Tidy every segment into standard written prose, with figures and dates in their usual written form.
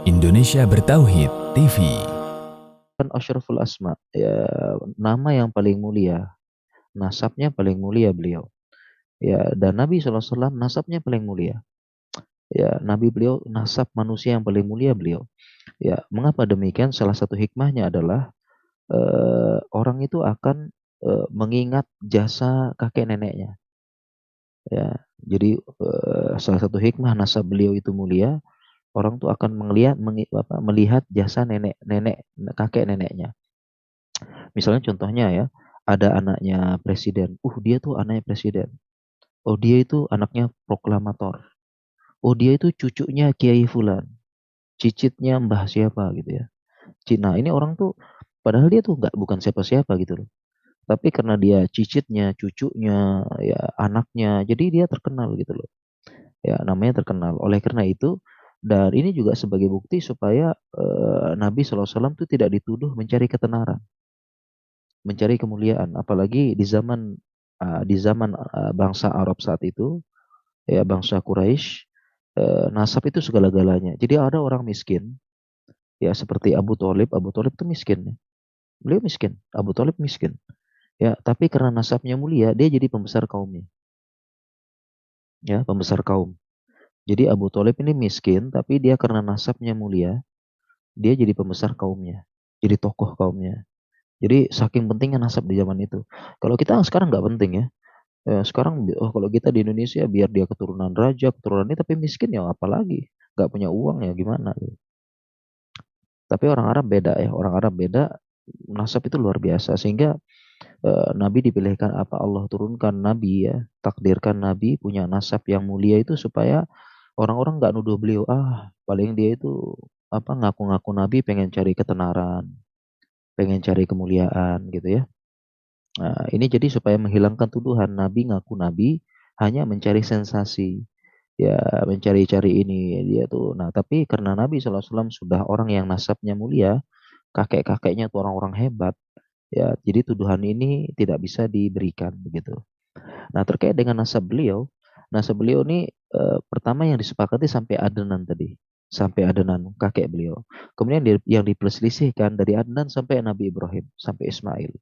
Indonesia Bertauhid TV. Kan Asyraful Asma, ya, nama yang paling mulia, nasabnya paling mulia beliau. Ya, dan Nabi SAW nasabnya paling mulia. Ya, Nabi beliau nasab manusia yang paling mulia beliau. Ya, mengapa demikian? Salah satu hikmahnya adalah orang itu akan mengingat jasa kakek neneknya. Ya, jadi salah satu hikmah nasab beliau itu mulia, orang tuh akan melihat jasa nenek kakek neneknya. Misalnya contohnya ya, ada anaknya presiden. Dia tuh anaknya presiden. Oh, dia itu anaknya proklamator. Oh, dia itu cucunya Kiai Fulan. Cicitnya Mbah siapa gitu ya. Cina ini orang tuh padahal dia tuh bukan siapa-siapa gitu loh. Tapi karena dia cicitnya, cucunya, ya anaknya, jadi dia terkenal gitu loh. Ya, namanya terkenal. Oleh karena itu, dan ini juga sebagai bukti supaya Nabi SAW itu tidak dituduh mencari ketenaran, mencari kemuliaan, apalagi di zaman bangsa Arab saat itu, ya bangsa Quraisy, nasab itu segala-galanya. Jadi ada orang miskin, ya seperti Abu Thalib. Abu Thalib itu miskin, ya. Beliau miskin, Abu Thalib miskin. Ya, tapi karena nasabnya mulia, dia jadi pembesar kaumnya, ya pembesar kaum. Jadi Abu Thalib ini miskin, tapi dia karena nasabnya mulia, dia jadi pembesar kaumnya, jadi tokoh kaumnya. Jadi saking pentingnya nasab di zaman itu. Kalau kita sekarang nggak penting ya. Sekarang kalau kita di Indonesia biar dia keturunan raja, keturunan ini tapi miskin ya apalagi, nggak punya uang ya gimana gitu. Tapi orang Arab beda ya, orang Arab beda, nasab itu luar biasa sehingga Nabi dipilihkan, apa Allah turunkan Nabi ya, takdirkan Nabi punya nasab yang mulia itu supaya orang-orang nggak nuduh beliau, paling dia itu apa ngaku-ngaku Nabi pengen cari ketenaran, pengen cari kemuliaan gitu ya. Nah, ini jadi supaya menghilangkan tuduhan Nabi ngaku Nabi hanya mencari sensasi, ya mencari-cari ini dia tuh. Nah, tapi karena Nabi SAW sudah orang yang nasabnya mulia, kakek-kakeknya tuh orang-orang hebat, ya jadi tuduhan ini tidak bisa diberikan begitu. Nah, terkait dengan nasab beliau ini pertama yang disepakati sampai Adnan tadi, sampai Adnan kakek beliau. Kemudian yang diperselisihkan dari Adnan sampai Nabi Ibrahim, sampai Ismail.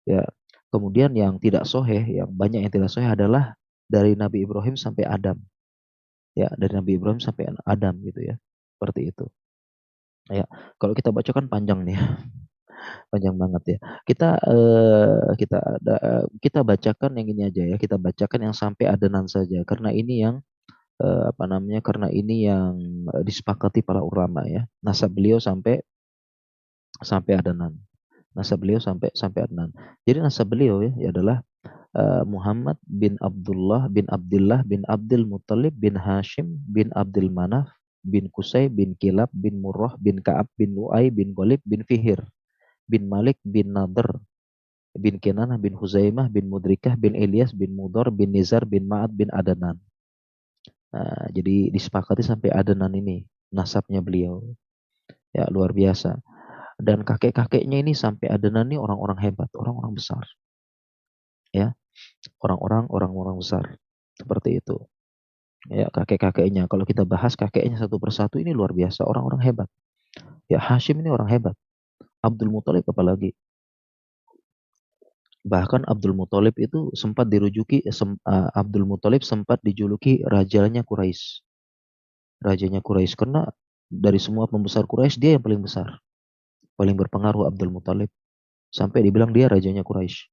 Ya, kemudian yang tidak soheh, yang banyak yang tidak soheh adalah dari Nabi Ibrahim sampai Adam. Ya, dari Nabi Ibrahim sampai Adam gitu ya. Seperti itu. Ya, kalau kita bacakan panjang nih, panjang banget ya. Kita bacakan yang ini aja ya. Kita bacakan yang sampai Adnan saja karena ini yang apa namanya? Karena ini yang disepakati para ulama ya. Nasab beliau sampai sampai Adnan. Nasab beliau sampai sampai Adnan. Jadi nasab beliau ya adalah Muhammad bin Abdullah bin Abdullah bin Abdul Muttalib bin Hashim bin Abdul Manaf bin Qusay bin Kilab bin Murrah bin Ka'ab bin Lu'ay bin Ghalib bin Fihir bin Malik bin Nadr bin Kinanah bin Huzaimah bin Mudrikah bin Ilyas bin Mudor bin Nizar bin Ma'ad bin Adnan. Nah, jadi disepakati sampai Adnan ini nasabnya beliau. Ya, luar biasa. Dan kakek-kakeknya ini sampai Adnan ini orang-orang hebat, orang-orang besar. Ya, orang-orang besar. Seperti itu. Ya, kakek-kakeknya. Kalau kita bahas kakeknya satu persatu ini luar biasa, orang-orang hebat. Ya, Hashim ini orang hebat. Abdul Muthalib apalagi. Bahkan Abdul Muthalib itu sempat Abdul Muthalib sempat dijuluki rajanya Quraisy. Rajanya Quraisy karena dari semua pembesar Quraisy dia yang paling besar, paling berpengaruh Abdul Muthalib. Sampai dibilang dia rajanya Quraisy.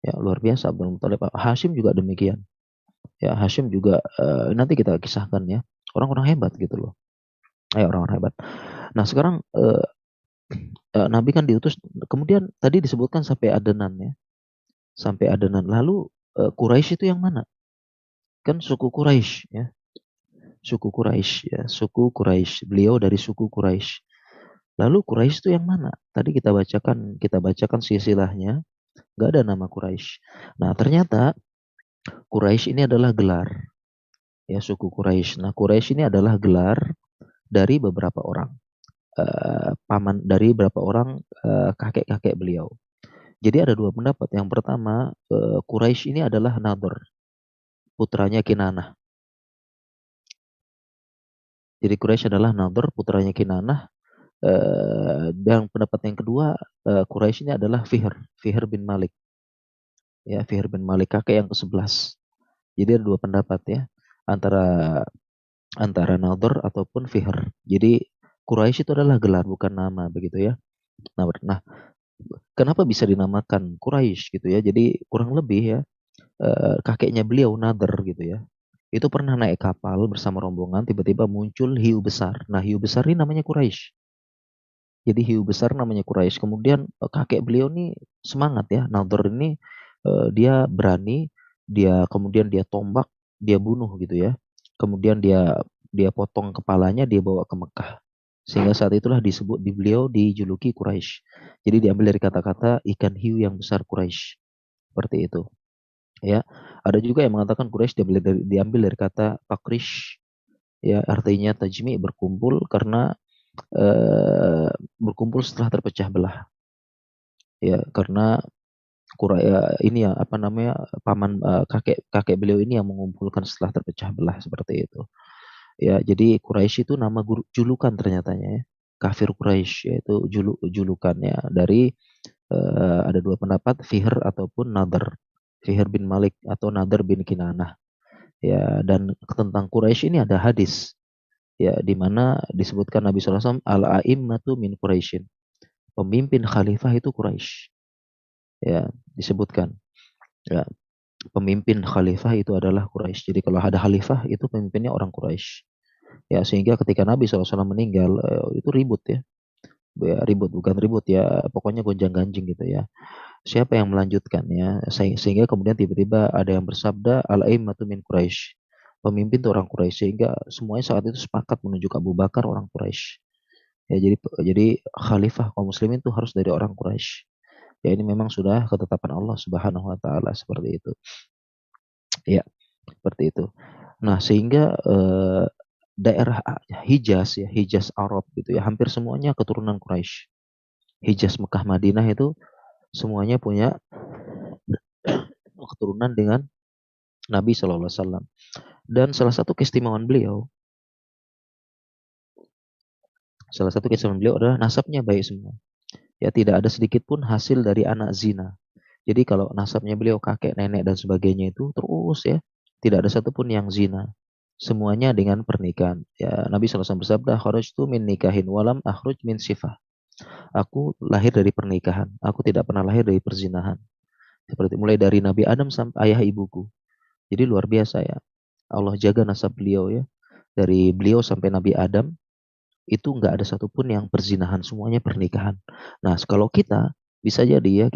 Ya, luar biasa Abdul Muthalib. Hashim juga demikian. Ya, Hashim juga nanti kita kisahkan ya. Orang-orang hebat gitu loh. Orang-orang hebat. Nah, sekarang Nabi kan diutus, kemudian tadi disebutkan sampai Adnan ya, sampai Adnan. Lalu Quraisy itu yang mana? Kan suku Quraisy ya, suku Quraisy ya, suku Quraisy. Beliau dari suku Quraisy. Lalu Quraisy itu yang mana? Tadi kita bacakan silsilahnya, nggak ada nama Quraisy. Nah, ternyata Quraisy ini adalah gelar ya, suku Quraisy. Nah, Quraisy ini adalah gelar dari beberapa orang dari beberapa orang kakek-kakek beliau. Jadi ada dua pendapat. Yang pertama, Quraisy ini adalah Nadhr, putranya Kinanah. Jadi Quraisy adalah Nadhr putranya Kinanah. Dan pendapat yang kedua, Quraisy ini adalah Fihr bin Malik. Ya, Fihr bin Malik kakek yang ke-11. Jadi ada dua pendapat ya, antara antara Nadhr ataupun Fihr. Jadi Quraisy itu adalah gelar bukan nama begitu ya. Nah, kenapa bisa dinamakan Quraisy gitu ya? Jadi kurang lebih ya, kakeknya beliau Nadhr gitu ya. Itu pernah naik kapal bersama rombongan, tiba-tiba muncul hiu besar. Nah, hiu besar ini namanya Quraisy. Jadi hiu besar namanya Quraisy. Kemudian kakek beliau nih semangat ya. Nadhr ini dia berani, kemudian dia tombak, dia bunuh gitu ya. Kemudian dia dia potong kepalanya, dia bawa ke Mekah. Sehingga saat itulah disebut di beliau dijuluki Quraisy. Jadi diambil dari kata-kata ikan hiu yang besar Quraisy. Seperti itu. Ya, ada juga yang mengatakan Quraisy diambil dari kata takrish, ya artinya tajmi berkumpul karena berkumpul setelah terpecah belah. Ya, karena ini ya apa namanya paman kakek kakek beliau ini yang mengumpulkan setelah terpecah belah seperti itu. Ya, jadi Quraisy itu nama julukan ternyatanya ya. Kafir Quraisy yaitu julukannya dari ada dua pendapat Fihr ataupun Nadhr. Fihr bin Malik atau Nadhr bin Kinanah. Ya, dan tentang Quraisy ini ada hadis ya di mana disebutkan Nabi SAW al-a'immatu min Quraisyin. Pemimpin khalifah itu Quraisy. Ya, disebutkan. Ya, pemimpin khalifah itu adalah Quraisy. Jadi kalau ada khalifah itu pemimpinnya orang Quraisy. Ya, sehingga ketika Nabi SAW meninggal itu ribut ya. Ya, ribut bukan ribut ya, pokoknya gonjang-ganjing gitu ya. Siapa yang melanjutkan ya? Sehingga kemudian tiba-tiba ada yang bersabda al-a'immatu min Quraisy. Pemimpin itu orang Quraisy sehingga semuanya saat itu sepakat menunjuk Abu Bakar orang Quraisy. Ya, jadi khalifah kaum muslimin itu harus dari orang Quraisy. Ya, ini memang sudah ketetapan Allah Subhanahu wa taala seperti itu. Ya, seperti itu. Nah, sehingga daerah Hijaz ya, Hijaz Arab gitu ya, hampir semuanya keturunan Quraisy. Hijaz Mekah Madinah itu semuanya punya keturunan dengan Nabi Shallallahu Alaihi Wasallam. Dan salah satu keistimewaan beliau adalah nasabnya baik semua. Ya, tidak ada sedikit pun hasil dari anak zina. Jadi kalau nasabnya beliau kakek, nenek dan sebagainya itu terus ya, tidak ada satupun yang zina. Semuanya dengan pernikahan. Ya, Nabi SAW bersabda, "Kharajtu min nikahin walam akhruj min sifah." Aku lahir dari pernikahan. Aku tidak pernah lahir dari perzinahan. Seperti mulai dari Nabi Adam sampai ayah ibuku. Jadi luar biasa ya. Allah jaga nasab beliau ya. Dari beliau sampai Nabi Adam itu nggak ada satupun yang perzinahan, semuanya pernikahan. Nah, kalau kita bisa jadi ya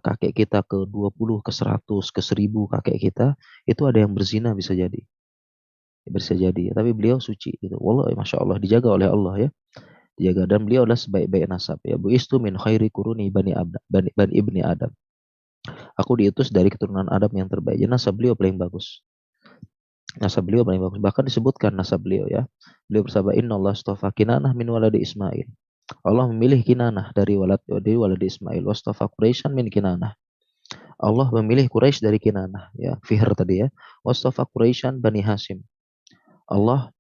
kakek kita ke 20, ke 100, ke 1000 kakek kita itu ada yang berzina bisa jadi. Bisa jadi, tapi beliau suci gitu. Wallah, masya Allah dijaga oleh Allah ya. Dijaga dan beliau adalah sebaik-baik nasab ya. Buistu min khairi kuruni bani ibni Adam. Aku diutus dari keturunan Adam yang terbaik. Jadi nasab beliau paling bagus. Nasab beliau paling bagus. Bahkan disebutkan nasab beliau ya. Beliau bersabda, Inna Allah astafa Kinanah min waladi Ismail. Allah memilih Kinanah dari waladi Ismail. Wastafa Quraisyan min Kinanah. Allah memilih Quraisy dari Kinanah. Ya, Fihr tadi ya. Wastafa Quraisyan Bani Hashim. Allah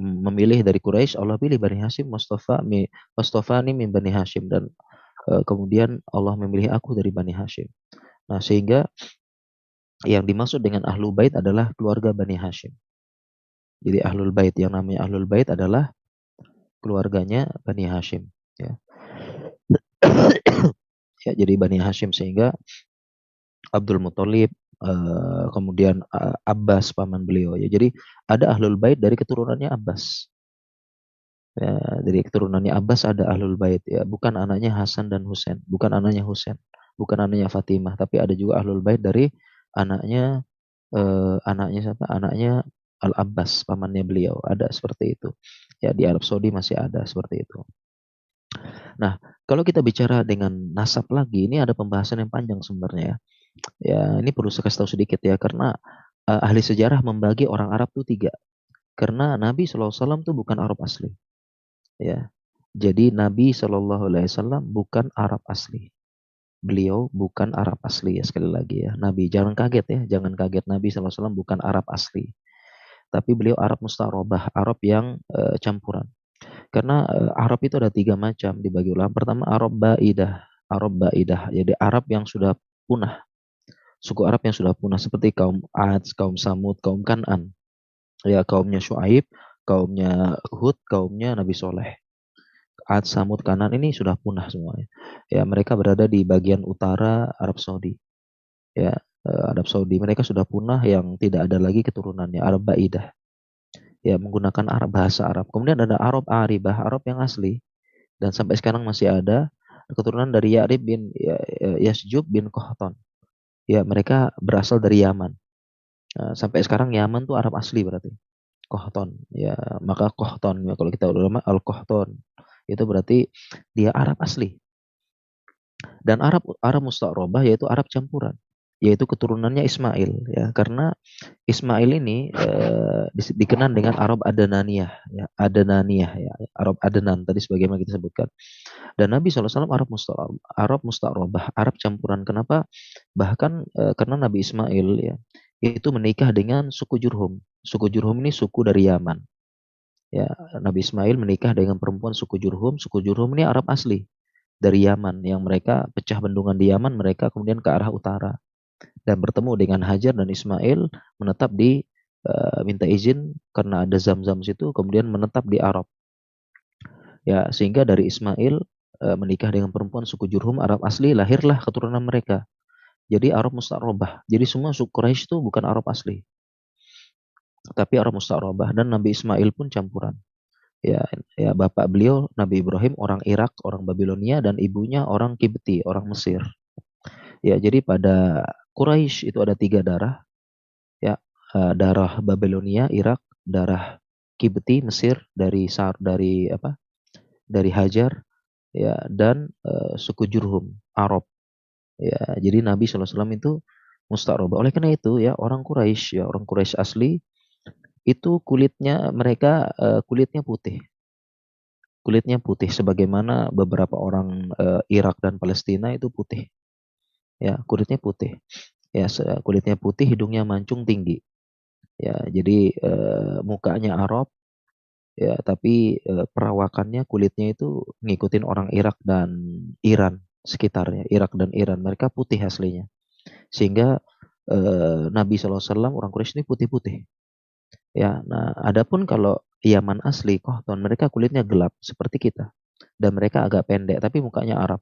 memilih dari Quraisy. Allah pilih Bani Hashim. Wastafani min Bani Hashim. Dan kemudian Allah memilih aku dari Bani Hashim. Nah, sehingga yang dimaksud dengan Ahlul Bait adalah keluarga Bani Hashim. Jadi Ahlul Bait, yang namanya Ahlul Bait adalah keluarganya Bani Hashim. Ya. Ya, jadi Bani Hashim sehingga Abdul Muthalib, kemudian Abbas paman beliau. Ya, jadi ada Ahlul Bait dari keturunannya Abbas. Ya, dari keturunannya Abbas ada Ahlul Bait. Ya, bukan anaknya Hasan dan Husain, bukan anaknya Husain, bukan anaknya Fatimah, tapi ada juga Ahlul Bait dari anaknya anaknya siapa? Anaknya Al-Abbas, pamannya beliau. Ada seperti itu. Ya, di Arab Saudi masih ada seperti itu. Nah, kalau kita bicara dengan nasab lagi, ini ada pembahasan yang panjang sebenarnya ya. Ya, ini perlu saya kasih tahu sedikit ya, karena ahli sejarah membagi orang Arab itu 3. Karena Nabi SAW itu bukan Arab asli. Ya, jadi Nabi SAW bukan Arab asli. Beliau bukan Arab asli ya, sekali lagi ya. Nabi, jangan kaget ya, jangan kaget, Nabi SAW bukan Arab asli. tapi beliau Arab musta'robah, Arab yang campuran. Karena Arab itu ada 3 macam dibagi ulama. Pertama Arab Ba'idah. Arab Ba'idah. Jadi Arab yang sudah punah. Suku Arab yang sudah punah seperti kaum Ad, kaum Samud, kaum Kan'an. Ya, kaumnya Syuaib, kaumnya Hud, kaumnya Nabi Soleh. Ad, Samud, Kan'an ini sudah punah semuanya. Ya, mereka berada di bagian utara Arab Saudi. Ya, Arab Saudi. Mereka sudah punah yang tidak ada lagi keturunannya. Arab Ba'idah. Ya, menggunakan Arab, bahasa Arab. Kemudian ada Arab Aribah, Arab yang asli. Dan sampai sekarang masih ada keturunan dari Ya'rib bin Yasjub bin Qahtan. Ya, mereka berasal dari Yaman. Sampai sekarang Yaman tuh Arab asli berarti. Qahtan. Ya, maka Qahtan ya, kalau kita ulama Al-Qahtan itu berarti dia Arab asli. Dan Arab musta'robah yaitu Arab campuran, yaitu keturunannya Ismail ya, karena Ismail ini dikenal dengan Arab Adananiyah ya, Adananiyah ya, Arab Adanan tadi sebagaimana kita sebutkan. Dan Nabi SAW Arab musta'robah, Arab campuran. Kenapa? Bahkan karena Nabi Ismail ya itu menikah dengan suku Jurhum. Suku Jurhum ini suku dari Yaman. Ya, Nabi Ismail menikah dengan perempuan suku Jurhum. Suku Jurhum ini Arab asli dari Yaman, yang mereka pecah bendungan di Yaman, mereka kemudian ke arah utara dan bertemu dengan Hajar, dan Ismail menetap di minta izin karena ada Zam-Zam situ, kemudian menetap di Arab. Ya, sehingga dari Ismail menikah dengan perempuan suku Jurhum Arab asli, lahirlah keturunan mereka. Jadi Arab musta'robah. Jadi semua suku Quraisy itu bukan Arab asli, tapi Arab musta'robah. Dan Nabi Ismail pun campuran. Ya, bapak beliau Nabi Ibrahim orang Irak, orang Babilonia, dan ibunya orang Kibti, orang Mesir. Ya, jadi pada Quraisy itu ada 3 darah. Ya, darah Babilonia, Irak, darah Kibti, Mesir dari Dari Hajar, ya, dan suku Jurhum, Arab. Ya, jadi Nabi SAW itu musta'robah. Oleh karena itu ya orang Quraisy asli itu mereka kulitnya putih. Kulitnya putih sebagaimana beberapa orang Irak dan Palestina itu putih. Ya, kulitnya putih. Ya, kulitnya putih, hidungnya mancung tinggi. Ya, jadi mukanya Arab ya, tapi perawakannya kulitnya itu ngikutin orang Irak dan Iran sekitarnya. Irak dan Iran mereka putih aslinya. Sehingga Nabi SAW orang Quraisy ini putih-putih. Ya, nah adapun kalau Yaman asli, Qahtan, mereka kulitnya gelap seperti kita. Dan mereka agak pendek, tapi mukanya Arab.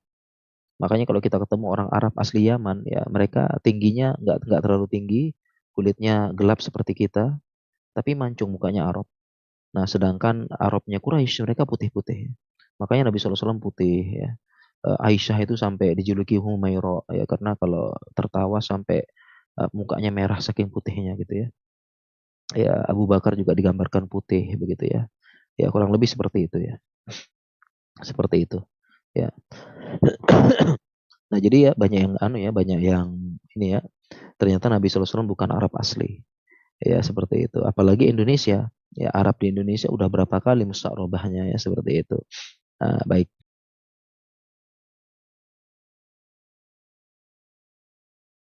Makanya kalau kita ketemu orang Arab asli Yaman, ya mereka tingginya nggak terlalu tinggi, kulitnya gelap seperti kita, tapi mancung mukanya Arab. Nah, sedangkan Arabnya Quraisy mereka putih-putih. Makanya Nabi SAW putih ya. Aisyah itu sampai dijuluki Humaira ya, karena kalau tertawa sampai mukanya merah saking putihnya gitu ya. Ya, Abu Bakar juga digambarkan putih begitu ya. Ya, kurang lebih seperti itu ya. Seperti itu. Ya. Nah, jadi ya banyak yang ini ya. Ternyata Nabi SAW bukan Arab asli. Ya, seperti itu. Apalagi Indonesia. Ya, Arab di Indonesia udah berapa kali musta'robahnya ya, seperti itu. Baik.